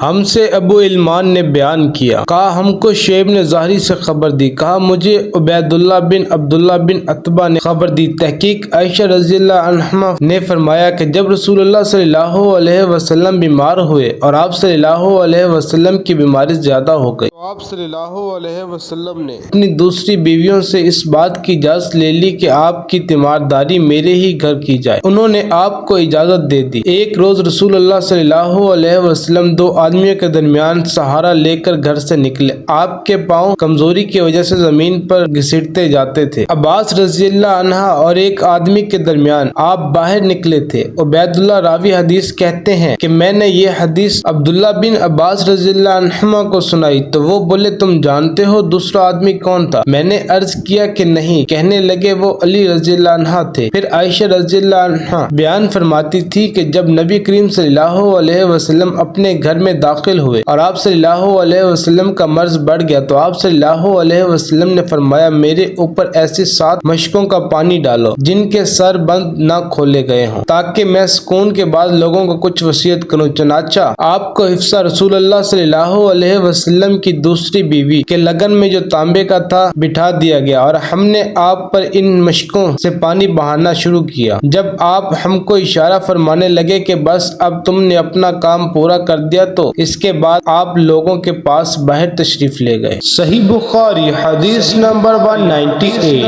ہم سے ابو علمان نے بیان کیا، کہا ہم کو شعیب نے ظاہری سے خبر دی، کہا مجھے عبید اللہ بن عبداللہ بن عتبہ نے خبر دی۔ تحقیق عائشہ رضی اللہ عنہا نے فرمایا کہ جب رسول اللہ صلی اللہ علیہ وسلم بیمار ہوئے اور آپ صلی اللہ علیہ وسلم کی بیماری زیادہ ہو گئی تو آپ صلی اللہ علیہ وسلم نے اپنی دوسری بیویوں سے اس بات کی اجازت لے لی کہ آپ کی تیمارداری میرے ہی گھر کی جائے۔ انہوں نے آپ کو اجازت دے دی۔ ایک روز رسول اللہ صلی اللہ علیہ وسلم دو آدمیوں کے درمیان سہارا لے کر گھر سے نکلے۔ آپ کے پاؤں کمزوری کی وجہ سے زمین پر گھسیٹتے جاتے تھے۔ عباس رضی اللہ عنہ اور ایک آدمی کے درمیان آپ باہر نکلے تھے۔ عبید اللہ راوی حدیث کہتے ہیں کہ میں نے یہ حدیث عبداللہ بن عباس رضی اللہ عنہما کو سنائی تو وہ بولے تم جانتے ہو دوسرا آدمی کون تھا؟ میں نے عرض کیا کہ نہیں۔ کہنے لگے وہ علی رضی اللہ عنہ تھے۔ پھر عائشہ رضی اللہ عنہ بیان فرماتی تھی کہ جب نبی کریم صلی اللہ علیہ وسلم اپنے گھر میں داخل ہوئے اور آپ صلی اللہ علیہ وسلم کا مرض بڑھ گیا تو آپ صلی اللہ علیہ وسلم نے فرمایا میرے اوپر ایسی 7 مشکوں کا پانی ڈالو جن کے سر بند نہ کھولے گئے ہوں تاکہ میں سکون کے بعد لوگوں کو کچھ وصیت کروں۔ چنانچہ آپ کو حفصہ رسول اللہ صلی اللہ علیہ وسلم کی دوسری بیوی کے لگن میں جو تانبے کا تھا بٹھا دیا گیا اور ہم نے آپ پر ان مشکوں سے پانی بہانا شروع کیا۔ جب آپ ہم کو اشارہ فرمانے لگے کہ بس اب تم نے اپنا کام پورا کر دیا تو اس کے بعد آپ لوگوں کے پاس باہر تشریف لے گئے۔ صحیح بخاری حدیث نمبر 198۔